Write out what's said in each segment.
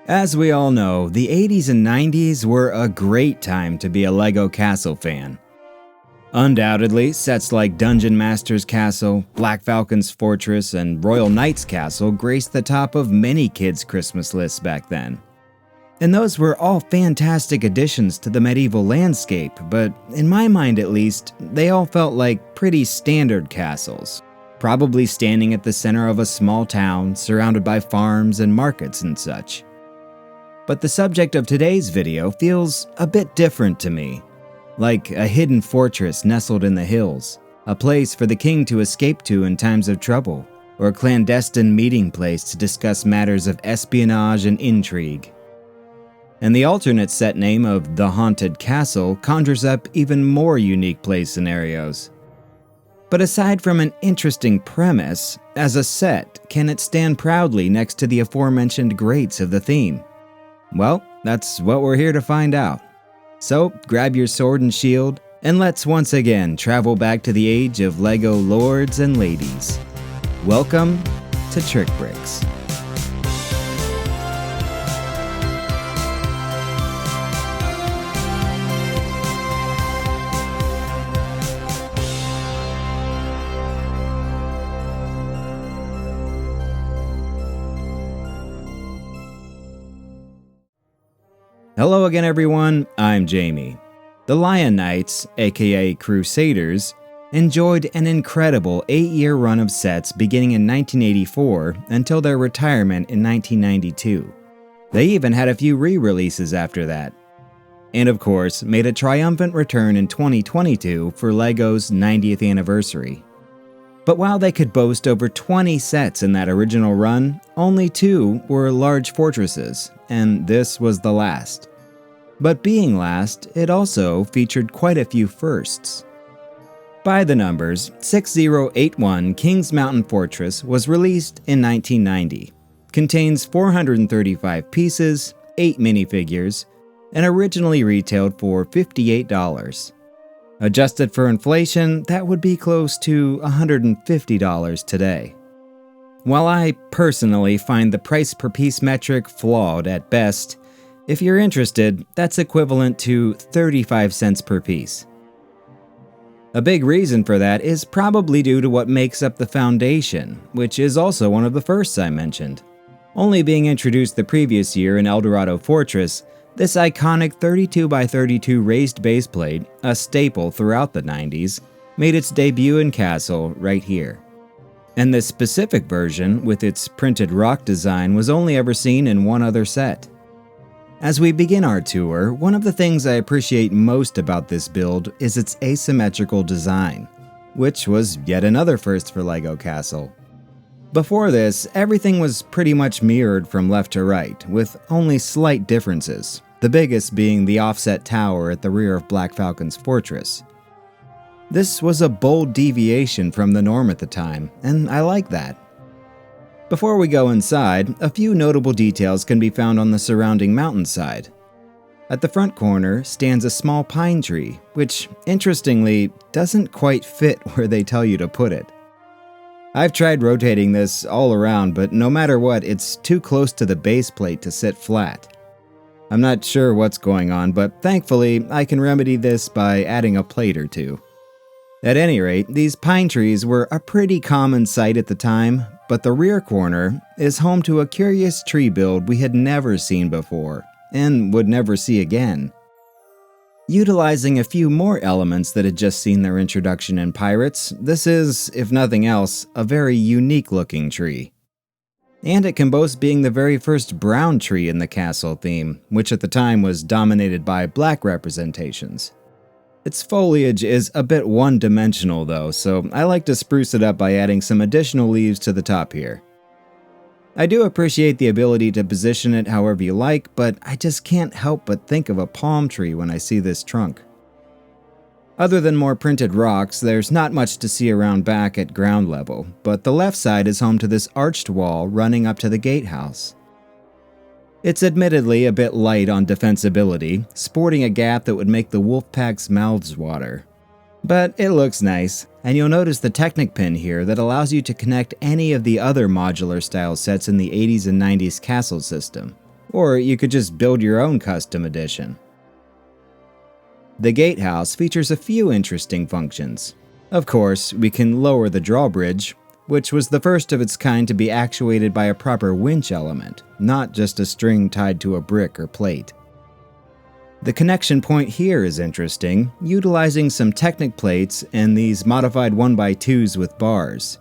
As we all know, the 80s and 90s were a great time to be a LEGO Castle fan. Undoubtedly, sets like Dungeon Master's Castle, Black Falcon's Fortress, and Royal Knight's Castle graced the top of many kids' Christmas lists back then. And those were all fantastic additions to the medieval landscape, but in my mind at least, they all felt like pretty standard castles, probably standing at the center of a small town surrounded by farms and markets and such. But the subject of today's video feels a bit different to me, like a hidden fortress nestled in the hills, a place for the king to escape to in times of trouble, or a clandestine meeting place to discuss matters of espionage and intrigue. And the alternate set name of The Haunted Castle conjures up even more unique play scenarios. But aside from an interesting premise, as a set, can it stand proudly next to the aforementioned greats of the theme? Well, that's what we're here to find out. So, grab your sword and shield, and let's once again travel back to the age of LEGO lords and ladies. Welcome to TrikBrix. Hello again everyone, I'm Jamie. The Lion Knights, aka Crusaders, enjoyed an incredible 8-year run of sets beginning in 1984 until their retirement in 1992. They even had a few re-releases after that. And of course, made a triumphant return in 2022 for LEGO's 90th anniversary. But while they could boast over 20 sets in that original run, only 2 were large fortresses, and this was the last. But being last, it also featured quite a few firsts. By the numbers, 6081 Kings Mountain Fortress was released in 1990, contains 435 pieces, 8 minifigures, and originally retailed for $58. Adjusted for inflation, that would be close to $150 today. While I personally find the price per piece metric flawed at best, if you're interested, that's equivalent to 35 cents per piece. A big reason for that is probably due to what makes up the foundation, which is also one of the firsts I mentioned. Only being introduced the previous year in Eldorado Fortress, this iconic 32x32 raised baseplate, a staple throughout the 90s, made its debut in Castle right here. And this specific version, with its printed rock design, was only ever seen in one other set. As we begin our tour, one of the things I appreciate most about this build is its asymmetrical design, which was yet another first for LEGO Castle. Before this, everything was pretty much mirrored from left to right, with only slight differences, the biggest being the offset tower at the rear of Black Falcon's fortress. This was a bold deviation from the norm at the time, and I like that. Before we go inside, a few notable details can be found on the surrounding mountainside. At the front corner stands a small pine tree, which, interestingly, doesn't quite fit where they tell you to put it. I've tried rotating this all around, but no matter what, it's too close to the base plate to sit flat. I'm not sure what's going on, but thankfully, I can remedy this by adding a plate or two. At any rate, these pine trees were a pretty common sight at the time, but the rear corner is home to a curious tree build we had never seen before, and would never see again. Utilizing a few more elements that had just seen their introduction in Pirates, this is, if nothing else, a very unique looking tree. And it can boast being the very first brown tree in the castle theme, which at the time was dominated by black representations. Its foliage is a bit one-dimensional though, so I like to spruce it up by adding some additional leaves to the top here. I do appreciate the ability to position it however you like, but I just can't help but think of a palm tree when I see this trunk. Other than more printed rocks, there's not much to see around back at ground level, but the left side is home to this arched wall running up to the Gatehouse. It's admittedly a bit light on defensibility, sporting a gap that would make the Wolfpack's mouths water. But it looks nice, and you'll notice the Technic pin here that allows you to connect any of the other modular style sets in the 80s and 90s castle system. or you could just build your own custom edition. The Gatehouse features a few interesting functions. Of course, we can lower the drawbridge, which was the first of its kind to be actuated by a proper winch element, not just a string tied to a brick or plate. The connection point here is interesting, utilizing some Technic plates and these modified 1x2s with bars.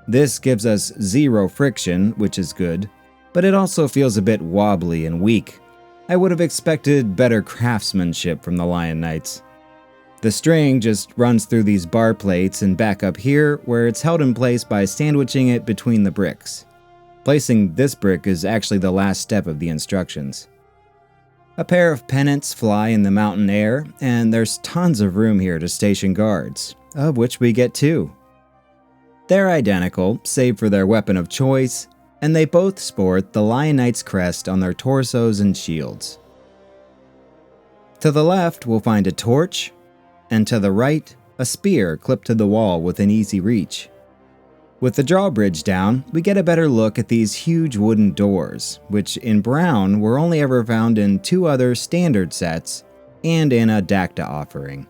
This gives us 0 friction, which is good, but it also feels a bit wobbly and weak. I would have expected better craftsmanship from the Lion Knights. The string just runs through these bar plates and back up here, where it's held in place by sandwiching it between the bricks. Placing this brick is actually the last step of the instructions. A pair of pennants fly in the mountain air, and there's tons of room here to station guards, of which we get 2. They're identical, save for their weapon of choice, and they both sport the Lion Knight's crest on their torsos and shields. To the left, we'll find a torch, and to the right, a spear clipped to the wall within easy reach. With the drawbridge down, we get a better look at these huge wooden doors, which in brown were only ever found in 2 other standard sets and in a Dacta offering.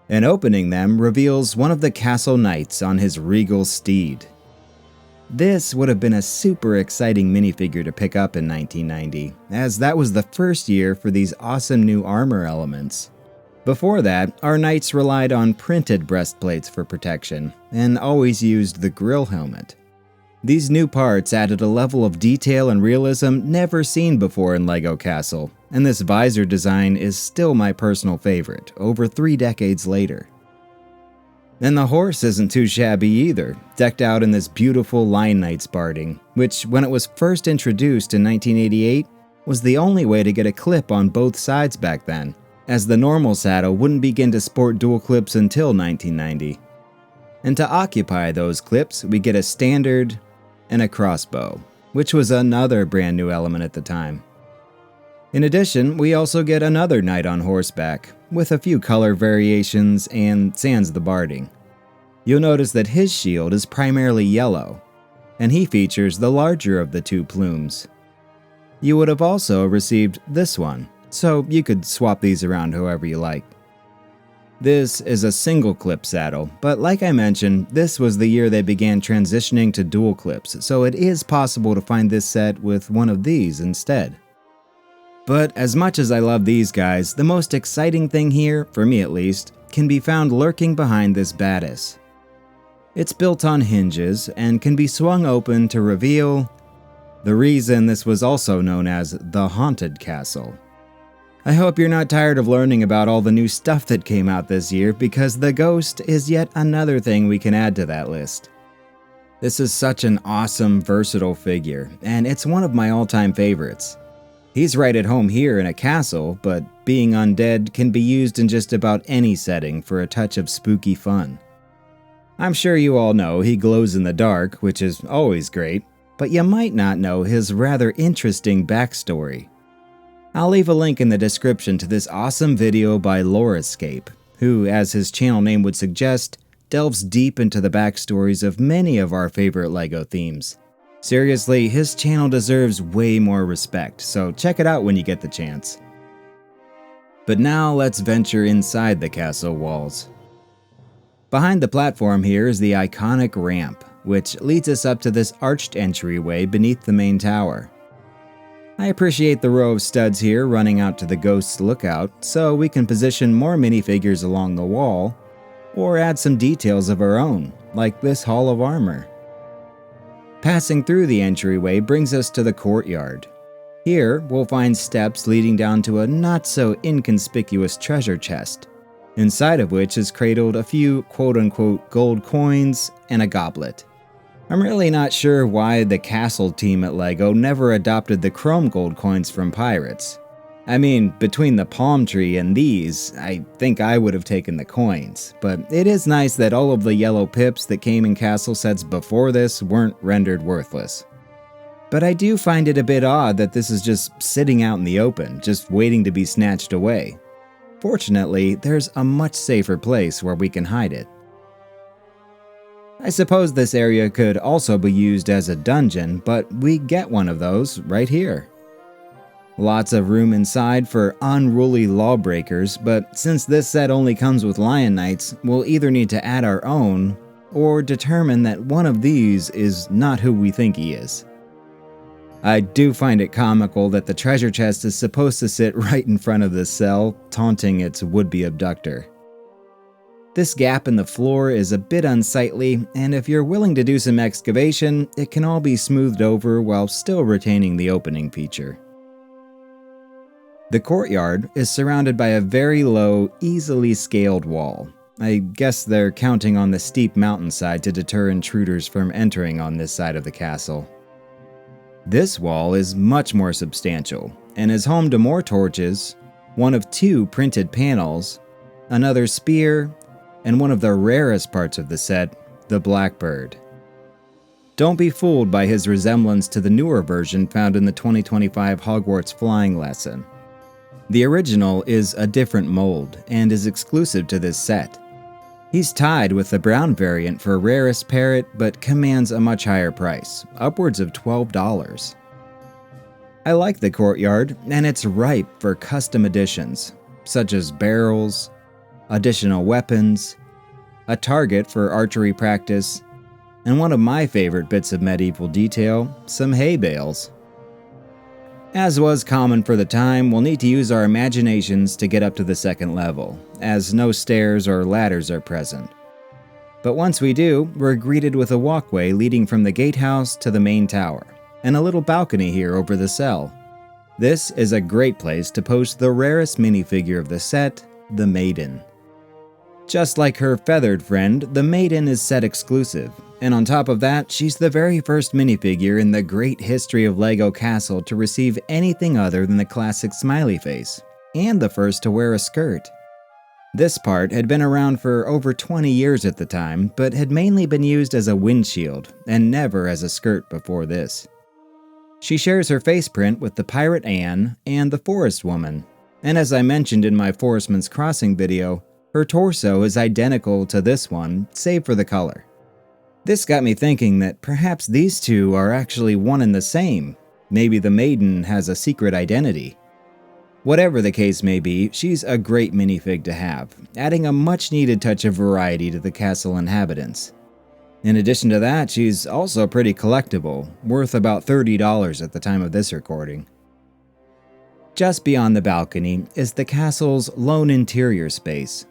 And opening them reveals one of the castle knights on his regal steed. This would have been a super exciting minifigure to pick up in 1990, as that was the first year for these awesome new armor elements. Before that, our knights relied on printed breastplates for protection, and always used the grill helmet. These new parts added a level of detail and realism never seen before in LEGO Castle, and this visor design is still my personal favorite, over 3 decades later. And the horse isn't too shabby either, decked out in this beautiful Lion Knight's barding, which when it was first introduced in 1988, was the only way to get a clip on both sides back then, as the normal saddle wouldn't begin to sport dual clips until 1990. And to occupy those clips, we get a standard and a crossbow, which was another brand new element at the time. In addition, we also get another knight on horseback, with a few color variations and sans the barding. You'll notice that his shield is primarily yellow, and he features the larger of the 2 plumes. You would have also received this one, so you could swap these around however you like. This is a single clip saddle, but like I mentioned, this was the year they began transitioning to dual clips, so it is possible to find this set with one of these instead. But as much as I love these guys, the most exciting thing here, for me at least, can be found lurking behind this bodice. It's built on hinges and can be swung open to reveal the reason this was also known as the Haunted Castle. I hope you're not tired of learning about all the new stuff that came out this year, because the Ghost is yet another thing we can add to that list. This is such an awesome, versatile figure, and it's one of my all-time favorites. He's right at home here in a castle, but being undead can be used in just about any setting for a touch of spooky fun. I'm sure you all know he glows in the dark, which is always great, but you might not know his rather interesting backstory. I'll leave a link in the description to this awesome video by Lorescape, who, as his channel name would suggest, delves deep into the backstories of many of our favorite LEGO themes. Seriously, his channel deserves way more respect, so check it out when you get the chance. But now let's venture inside the castle walls. Behind the platform here is the iconic ramp, which leads us up to this arched entryway beneath the main tower. I appreciate the row of studs here running out to the Ghost's lookout, so we can position more minifigures along the wall, or add some details of our own, like this Hall of Armor. Passing through the entryway brings us to the courtyard. Here, we'll find steps leading down to a not-so-inconspicuous treasure chest, inside of which is cradled a few quote-unquote gold coins and a goblet. I'm really not sure why the castle team at LEGO never adopted the chrome gold coins from pirates. I mean, between the palm tree and these, I think I would have taken the coins, but it is nice that all of the yellow pips that came in castle sets before this weren't rendered worthless. But I do find it a bit odd that this is just sitting out in the open, just waiting to be snatched away. Fortunately, there's a much safer place where we can hide it. I suppose this area could also be used as a dungeon, but we get one of those right here. Lots of room inside for unruly lawbreakers, but since this set only comes with Lion Knights, we'll either need to add our own, or determine that one of these is not who we think he is. I do find it comical that the treasure chest is supposed to sit right in front of this cell, taunting its would-be abductor. This gap in the floor is a bit unsightly, and if you're willing to do some excavation, it can all be smoothed over while still retaining the opening feature. The courtyard is surrounded by a very low, easily scaled wall. I guess they're counting on the steep mountainside to deter intruders from entering on this side of the castle. This wall is much more substantial, and is home to more torches, one of 2 printed panels, another spear, and one of the rarest parts of the set, the Blackbird. Don't be fooled by his resemblance to the newer version found in the 2025 Hogwarts flying lesson. The original is a different mold, and is exclusive to this set. He's tied with the brown variant for rarest parrot, but commands a much higher price, upwards of $12. I like the courtyard, and it's ripe for custom additions, such as barrels, additional weapons, a target for archery practice, and one of my favorite bits of medieval detail, some hay bales. As was common for the time, we'll need to use our imaginations to get up to the second level, as no stairs or ladders are present. But once we do, we're greeted with a walkway leading from the gatehouse to the main tower, and a little balcony here over the cell. This is a great place to post the rarest minifigure of the set, the Maiden. Just like her feathered friend, the Maiden is set exclusive, and on top of that, she's the very first minifigure in the great history of LEGO Castle to receive anything other than the classic smiley face, and the first to wear a skirt. This part had been around for over 20 years at the time, but had mainly been used as a windshield, and never as a skirt before this. She shares her face print with the pirate Anne and the forest woman, and as I mentioned in my Forestman's Crossing video, her torso is identical to this one, save for the color. This got me thinking that perhaps these two are actually one and the same. Maybe the Maiden has a secret identity. Whatever the case may be, she's a great minifig to have, adding a much-needed touch of variety to the castle inhabitants. In addition to that, she's also pretty collectible, worth about $30 at the time of this recording. Just beyond the balcony is the castle's lone interior space.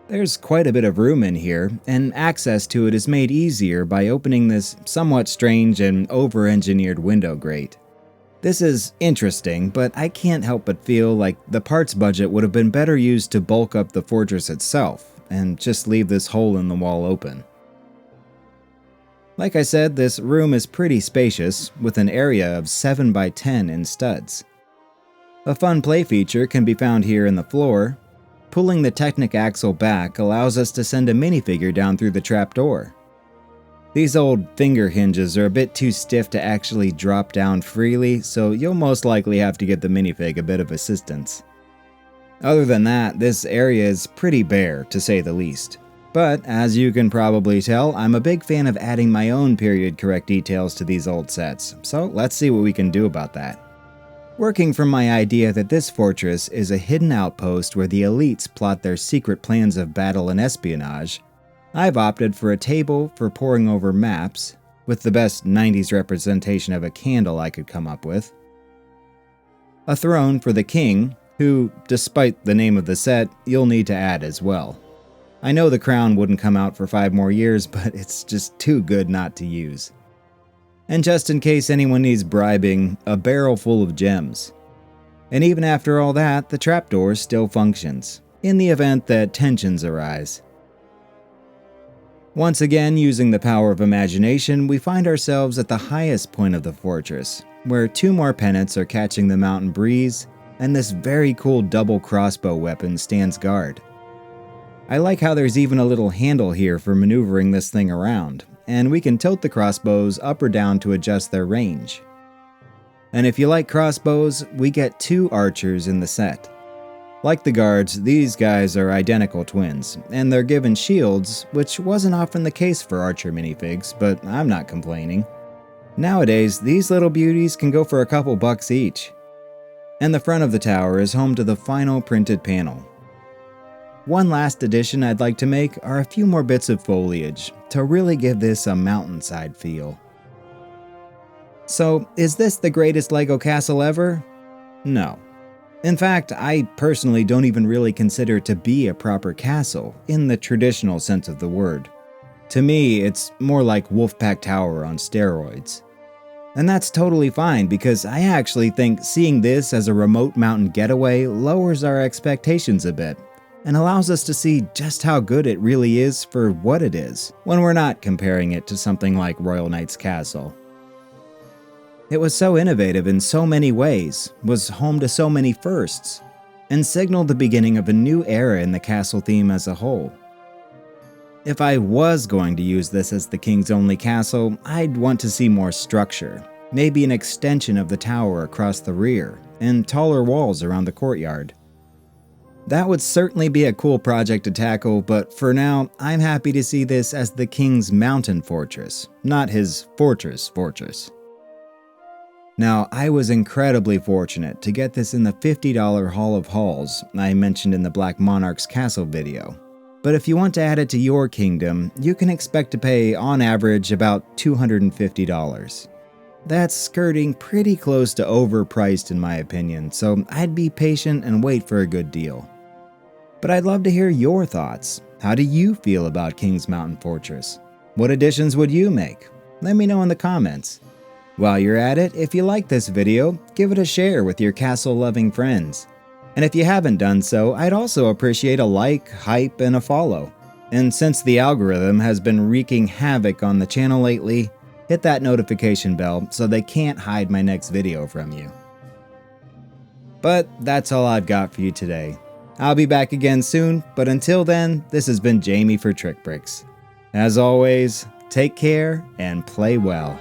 There's quite a bit of room in here, and access to it is made easier by opening this somewhat strange and over-engineered window grate. This is interesting, but I can't help but feel like the parts budget would have been better used to bulk up the fortress itself, and just leave this hole in the wall open. Like I said, this room is pretty spacious, with an area of 7 by 10 in studs. A fun play feature can be found here in the floor. Pulling the Technic axle back allows us to send a minifigure down through the trapdoor. These old finger hinges are a bit too stiff to actually drop down freely, so you'll most likely have to give the minifig a bit of assistance. Other than that, this area is pretty bare, to say the least. But, as you can probably tell, I'm a big fan of adding my own period-correct details to these old sets, so let's see what we can do about that. Working from my idea that this fortress is a hidden outpost where the elites plot their secret plans of battle and espionage, I've opted for a table for poring over maps, with the best 90s representation of a candle I could come up with, a throne for the king, who, despite the name of the set, you'll need to add as well. I know the crown wouldn't come out for 5 more years, but it's just too good not to use. And just in case anyone needs bribing, a barrel full of gems. And even after all that, the Trapdoors still functions, in the event that tensions arise. Once again, using the power of imagination, we find ourselves at the highest point of the fortress, where 2 more pennants are catching the mountain breeze, and this very cool double crossbow weapon stands guard. I like how there's even a little handle here for maneuvering this thing around, and we can tilt the crossbows up or down to adjust their range. And if you like crossbows, we get 2 archers in the set. Like the guards, these guys are identical twins, and they're given shields, which wasn't often the case for archer minifigs, but I'm not complaining. Nowadays, these little beauties can go for a couple bucks each. and the front of the tower is home to the final printed panel. One last addition I'd like to make are a few more bits of foliage to really give this a mountainside feel. So, is this the greatest LEGO castle ever? No. In fact, I personally don't even really consider it to be a proper castle in the traditional sense of the word. To me, it's more like Wolfpack Tower on steroids. And that's totally fine because I actually think seeing this as a remote mountain getaway lowers our expectations a bit and allows us to see just how good it really is for what it is when we're not comparing it to something like Royal Knight's Castle. It was so innovative in so many ways, was home to so many firsts, and signaled the beginning of a new era in the castle theme as a whole. If I was going to use this as the King's only castle, I'd want to see more structure, maybe an extension of the tower across the rear, and taller walls around the courtyard. That would certainly be a cool project to tackle, but for now, I'm happy to see this as the King's mountain fortress, not his fortress. Now, I was incredibly fortunate to get this in the $50 Hall of Halls I mentioned in the Black Monarch's Castle video. But if you want to add it to your kingdom, you can expect to pay, on average, about $250. That's skirting pretty close to overpriced in my opinion, so I'd be patient and wait for a good deal. But I'd love to hear your thoughts. How do you feel about King's Mountain Fortress? What additions would you make? Let me know in the comments. While you're at it, if you like this video, give it a share with your castle-loving friends. And if you haven't done so, I'd also appreciate a like, hype, and a follow. And since the algorithm has been wreaking havoc on the channel lately, hit that notification bell so they can't hide my next video from you. But that's all I've got for you today. I'll be back again soon, but until then, this has been Jamie for TrikBrix. As always, take care and play well.